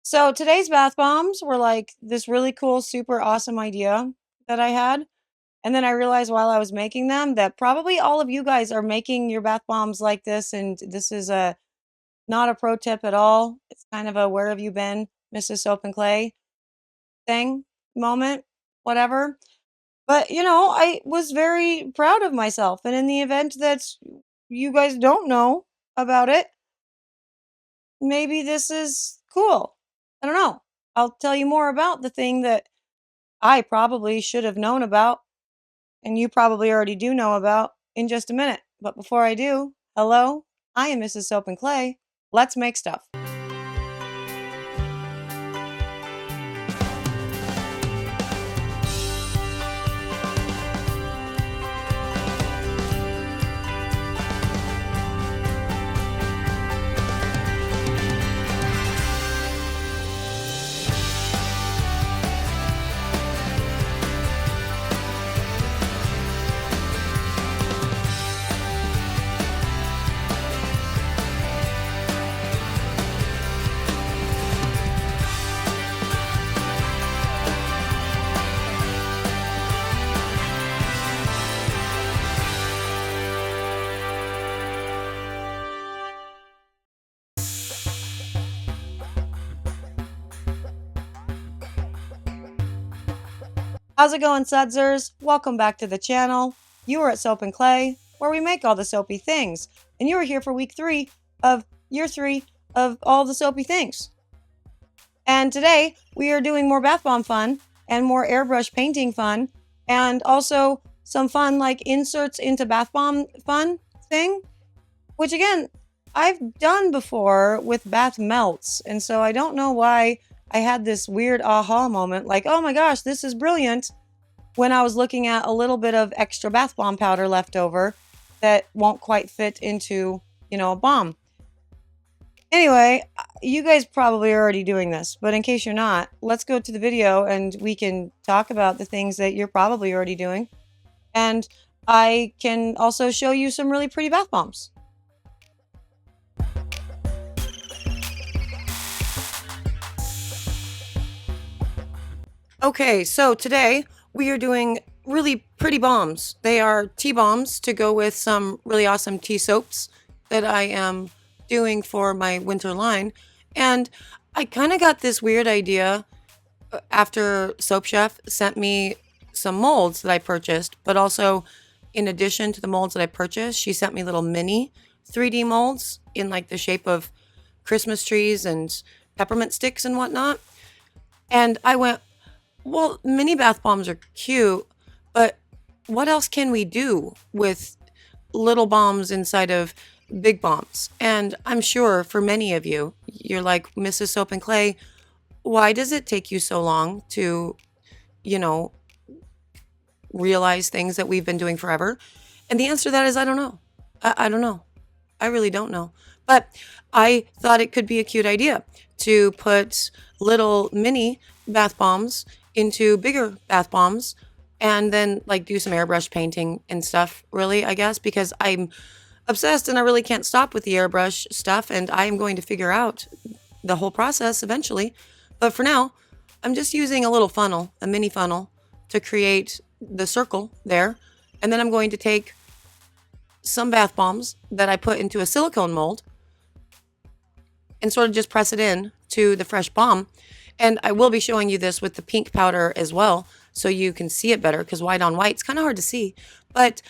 So today's bath bombs were like this really cool, super awesome idea that I had. And then I realized while I was making them that probably all of you guys are making your bath bombs like this. And this is a not a pro tip at all. It's kind of a where have you been, Mrs. Soap and Clay thing, moment, whatever. But I was very proud of myself. And in the event that you guys don't know about it, maybe this is cool. I don't know. I'll tell you more about the thing that I probably should have known about, and you probably already do know about in just a minute. But before I do, hello, I am Mrs. Soap and Clay. Let's make stuff. How's it going, Sudzers? Welcome back to the channel. You are at Soap and Clay, where we make all the soapy things. And you are here for week 3 of year 3 of all the soapy things. And today we are doing more bath bomb fun and more airbrush painting fun and also some fun like inserts into bath bomb fun thing, which again, I've done before with bath melts. And so I don't know why I had this weird aha moment like, oh my gosh, this is brilliant, when I was looking at a little bit of extra bath bomb powder left over that won't quite fit into, a bomb. Anyway, you guys probably are already doing this, but in case you're not, let's go to the video and we can talk about the things that you're probably already doing. And I can also show you some really pretty bath bombs. Okay, so today we are doing really pretty bombs. They are tea bombs to go with some really awesome tea soaps that I am doing for my winter line. And I kind of got this weird idea after Soap Chef sent me some molds that I purchased, but also in addition to the molds that I purchased, she sent me little mini 3D molds in like the shape of Christmas trees and peppermint sticks and whatnot. And I went, well, mini bath bombs are cute, but what else can we do with little bombs inside of big bombs? And I'm sure for many of you, you're like, Mrs. Soap and Clay, why does it take you so long to, realize things that we've been doing forever? And the answer to that is, I don't know. I don't know. I really don't know. But I thought it could be a cute idea to put little mini bath bombs into bigger bath bombs and then like do some airbrush painting and stuff, really, I guess, because I'm obsessed and I really can't stop with the airbrush stuff, and I am going to figure out the whole process eventually. But for now, I'm just using a little funnel, a mini funnel, to create the circle there. And then I'm going to take some bath bombs that I put into a silicone mold and sort of just press it in to the fresh bomb. And I will be showing you this with the pink powder as well, so you can see it better, because white on white is kind of hard to see. But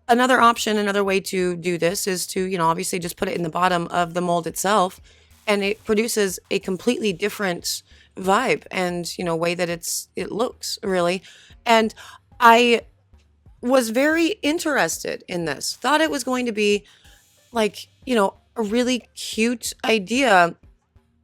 another option, another way to do this is to, obviously just put it in the bottom of the mold itself, and it produces a completely different vibe and, way that it looks, really. And I was very interested in this, thought it was going to be like, a really cute idea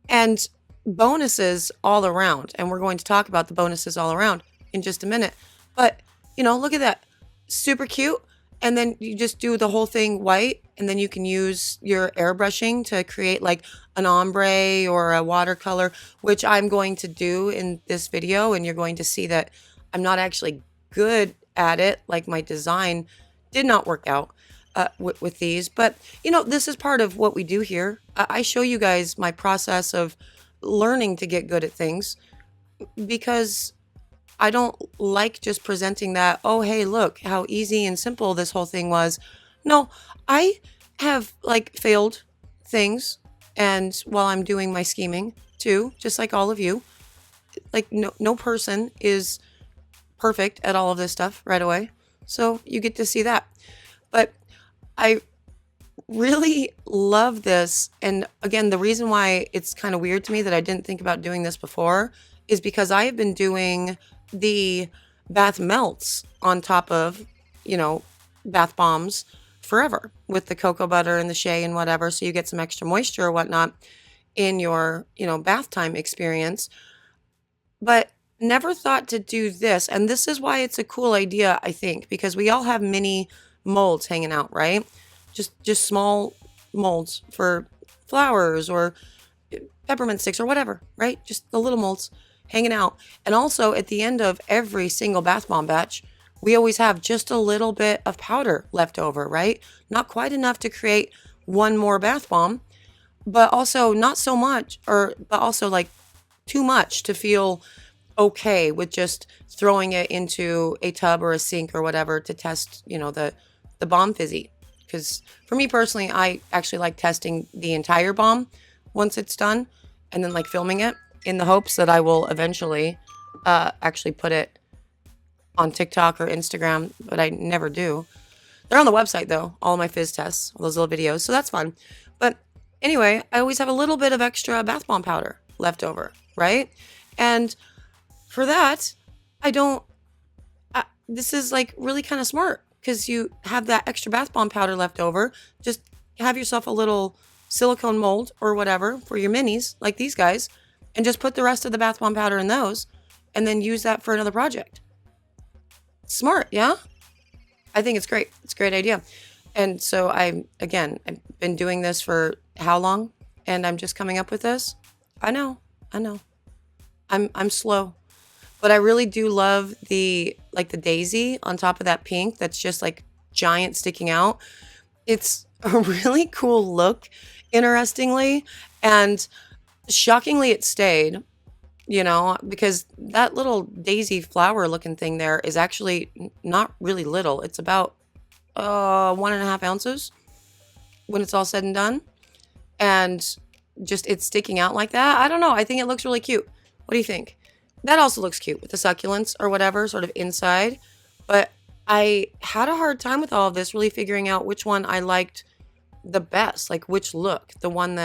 and bonuses all around. And we're going to talk about the bonuses all around in just a minute. But, look at that. Super cute. And then you just do the whole thing white, and then you can use your airbrushing to create like an ombre or a watercolor, which I'm going to do in this video. And you're going to see that I'm not actually good at it. Like my design did not work out with these, but this is part of what we do here. I show you guys my process of learning to get good at things because I don't like just presenting that, oh, hey, look how easy and simple this whole thing was. No, I have like failed things. And while I'm doing my scheming too, just like all of you, like no person is perfect at all of this stuff right away. So you get to see that. But I really love this. And again, the reason why it's kind of weird to me that I didn't think about doing this before is because I have been doing the bath melts on top of, bath bombs forever with the cocoa butter and the shea and whatever. So you get some extra moisture or whatnot in your, bath time experience. But never thought to do this. And this is why it's a cool idea, I think, because we all have mini molds hanging out, right? Just small molds for flowers or peppermint sticks or whatever, right? Just the little molds hanging out. And also at the end of every single bath bomb batch, we always have just a little bit of powder left over, right? Not quite enough to create one more bath bomb, but also not so much, but also like too much to feel okay with just throwing it into a tub or a sink or whatever to test, the bomb fizzy. Because for me personally, I actually like testing the entire bomb once it's done and then like filming it in the hopes that I will eventually actually put it on TikTok or Instagram, but I never do. They're on the website though, all my fizz tests, all those little videos, so that's fun. But anyway, I always have a little bit of extra bath bomb powder left over, right? And for that, this is like really kind of smart because you have that extra bath bomb powder left over. Just have yourself a little silicone mold or whatever for your minis, like these guys, and just put the rest of the bath bomb powder in those and then use that for another project. Smart, yeah? I think it's great. It's a great idea. And so I've been doing this for how long? And I'm just coming up with this. I know. I'm slow. But I really do love the daisy on top of that pink that's just like giant sticking out. It's a really cool look, interestingly, and shockingly it stayed, because that little daisy flower looking thing there is actually not really little. It's about 1.5 ounces when it's all said and done. And just it's sticking out like that. I don't know. I think it looks really cute. What do you think? That also looks cute with the succulents or whatever sort of inside. But I had a hard time with all of this really figuring out which one I liked the best, like which look. The one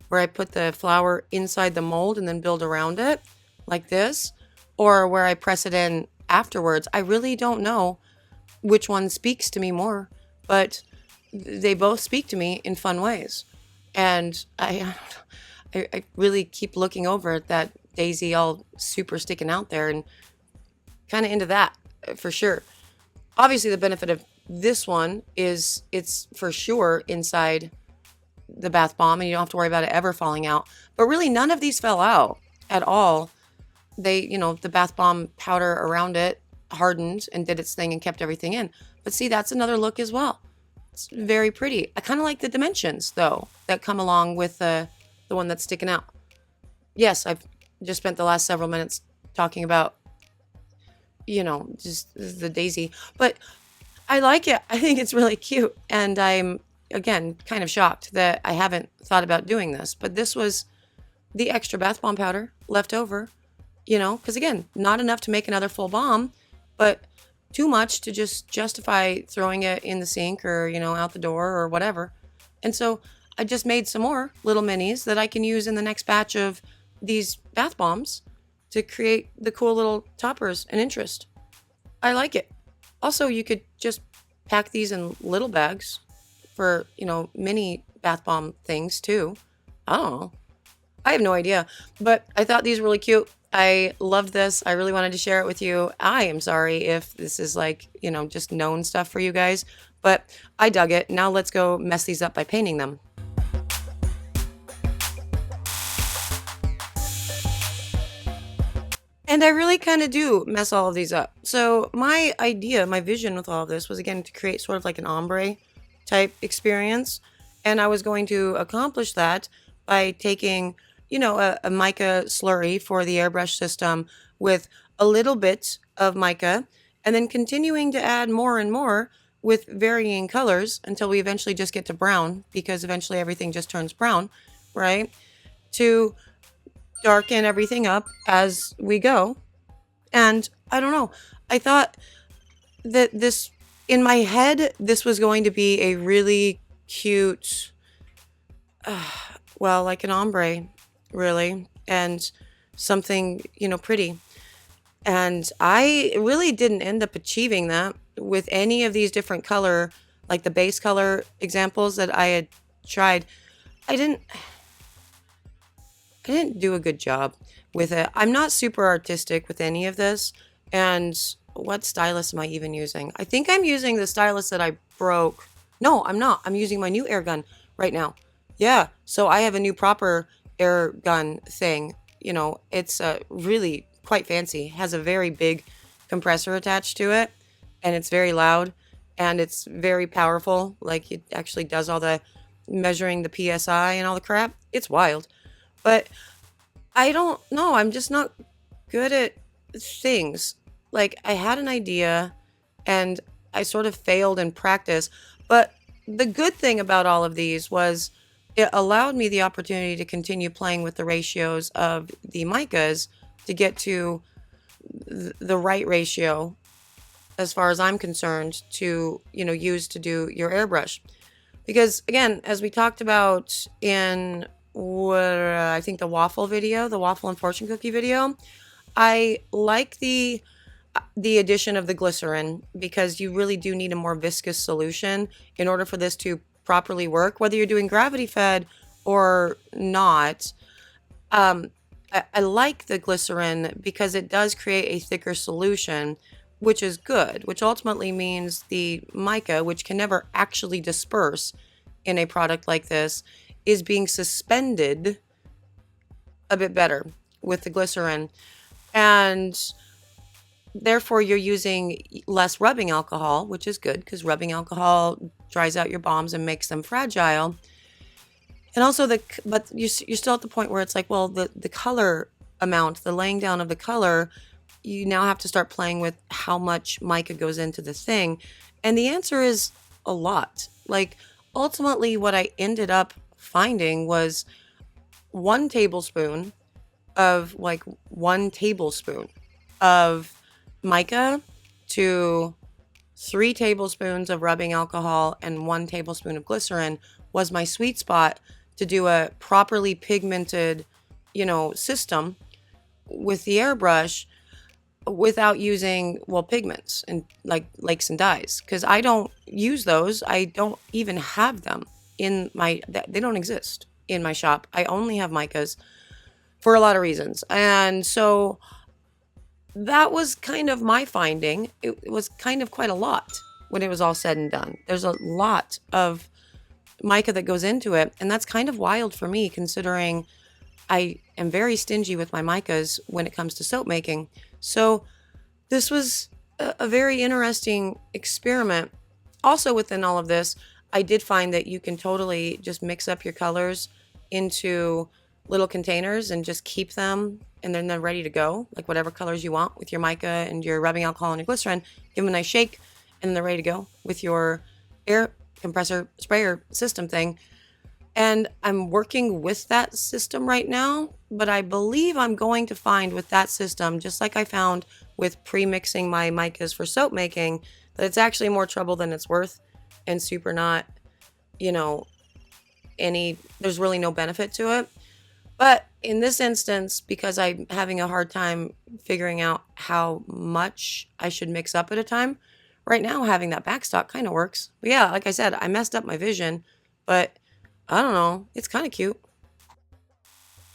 where I put the flower inside the mold and then build around it like this, or where I press it in afterwards. I really don't know which one speaks to me more, but they both speak to me in fun ways. And I really keep looking over at that daisy all super sticking out there and kind of into that for sure. Obviously, the benefit of this one is it's for sure inside the bath bomb and you don't have to worry about it ever falling out. But really, none of these fell out at all. They, the bath bomb powder around it hardened and did its thing and kept everything in. But see, that's another look as well. It's very pretty. I kind of like the dimensions, though, that come along with the one that's sticking out. Yes, I've just spent the last several minutes talking about, just the daisy. But I like it. I think it's really cute. And I'm, again, kind of shocked that I haven't thought about doing this. But this was the extra bath bomb powder left over, because, again, not enough to make another full bomb, but too much to just justify throwing it in the sink or, out the door or whatever. And so I just made some more little minis that I can use in the next batch of these bath bombs to create the cool little toppers and interest. I like it. Also, you could just pack these in little bags for, mini bath bomb things too. I don't know. I have no idea, but I thought these were really cute. I loved this. I really wanted to share it with you. I am sorry if this is just known stuff for you guys, but I dug it. Now let's go mess these up by painting them. And I really kind of do mess all of these up. So my vision with all of this was, again, to create sort of like an ombre type experience. And I was going to accomplish that by taking a mica slurry for the airbrush system with a little bit of mica, and then continuing to add more and more with varying colors until we eventually just get to brown, because eventually everything just turns brown, right? To darken everything up as we go. And I don't know, I thought that in my head, this was going to be a really cute, well, like an ombre, really, and something, pretty. And I really didn't end up achieving that with any of these different color, like the base color examples that I had tried. I didn't I didn't do a good job with it. I'm not super artistic with any of this. And what stylus am I even using? I think I'm using the stylus that I broke. No, I'm not. I'm using my new air gun right now. Yeah, so I have a new proper air gun thing. It's really quite fancy. It has a very big compressor attached to it, and it's very loud, and it's very powerful. Like, it actually does all the measuring the PSI and all the crap. It's wild. But I don't know. I'm just not good at things. Like, I had an idea and I sort of failed in practice. But the good thing about all of these was it allowed me the opportunity to continue playing with the ratios of the micas to get to the right ratio, as far as I'm concerned, to, use to do your airbrush. Because again, as we talked about in what I think the waffle and fortune cookie video, I like the addition of the glycerin, because you really do need a more viscous solution in order for this to properly work, whether you're doing gravity fed or not. I like the glycerin because it does create a thicker solution, which is good, which ultimately means the mica, which can never actually disperse in a product like this, is being suspended a bit better with the glycerin. And therefore, you're using less rubbing alcohol, which is good, because rubbing alcohol dries out your bombs and makes them fragile. And also, but you're still at the point where it's like, well, the color amount, the laying down of the color, you now have to start playing with how much mica goes into the thing. And the answer is a lot. Like, ultimately, what I ended up finding was 1 tablespoon of mica to 3 tablespoons of rubbing alcohol and 1 tablespoon of glycerin was my sweet spot to do a properly pigmented, system with the airbrush without using, pigments and like lakes and dyes, because I don't use those. I don't even have them they don't exist in my shop. I only have micas for a lot of reasons. And so that was kind of my finding. It was kind of quite a lot when it was all said and done. There's a lot of mica that goes into it, and that's kind of wild for me, considering I am very stingy with my micas when it comes to soap making. So this was a very interesting experiment. Also, within all of this, I did find that you can totally just mix up your colors into little containers and just keep them, and then they're ready to go, like whatever colors you want with your mica and your rubbing alcohol and your glycerin. Give them a nice shake, and then they're ready to go with your air compressor sprayer system thing. And I'm working with that system right now, but I believe I'm going to find with that system, just like I found with pre-mixing my micas for soap making, that it's actually more trouble than it's worth, and super not, there's really no benefit to it. But in this instance, because I'm having a hard time figuring out how much I should mix up at a time, right now having that backstock kind of works. But yeah, like I said, I messed up my vision, but I don't know. It's kind of cute.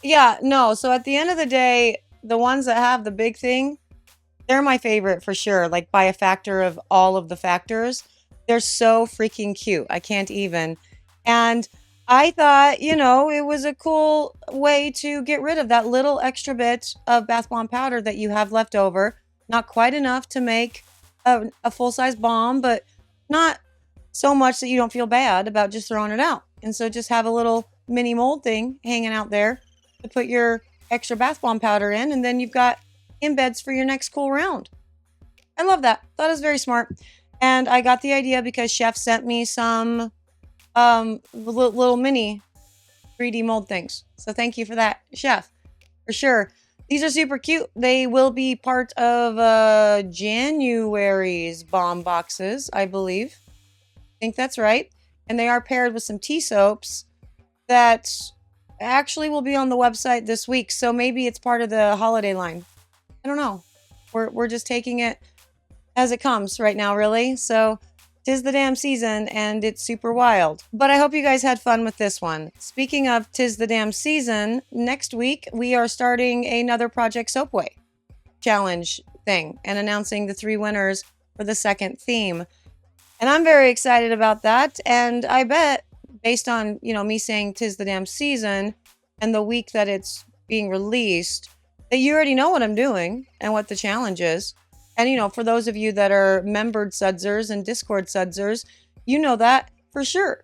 Yeah, no. So at the end of the day, the ones that have the big thing, they're my favorite for sure. Like, by a factor of all of the factors. They're so freaking cute. I can't even. And I thought, it was a cool way to get rid of that little extra bit of bath bomb powder that you have left over. Not quite enough to make a full-size bomb, but not so much that you don't feel bad about just throwing it out. And so just have a little mini mold thing hanging out there. to put your extra bath bomb powder in, and then you've got embeds for your next cool round. I love that. Thought it was very smart. And I got the idea because Chef sent me some little mini 3D mold things. So thank you for that, Chef, for sure. These are super cute. They will be part of January's bomb boxes, I believe. I think that's right. And they are paired with some tea soaps that actually will be on the website this week. So maybe it's part of the holiday line. I don't know. We're just taking it as it comes right now, really. So 'tis the damn season and it's super wild. But I hope you guys had fun with this one. Speaking of 'tis the damn season, next week we are starting another Project Soapway challenge thing and announcing the 3 winners for the second theme. And I'm very excited about that. And I bet, based on, me saying 'tis the damn season and the week that it's being released, that you already know what I'm doing and what the challenge is. And, for those of you that are membered sudsers and Discord sudsers, you know that for sure,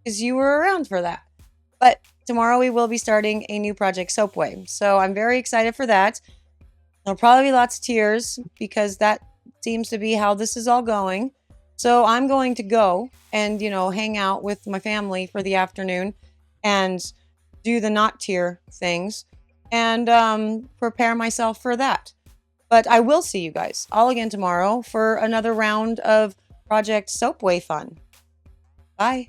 because you were around for that. But tomorrow we will be starting a new Project Soapway. So I'm very excited for that. There'll probably be lots of tears because that seems to be how this is all going. So I'm going to go and, hang out with my family for the afternoon and do the not tear things and prepare myself for that. But I will see you guys all again tomorrow for another round of Project Soapway fun. Bye.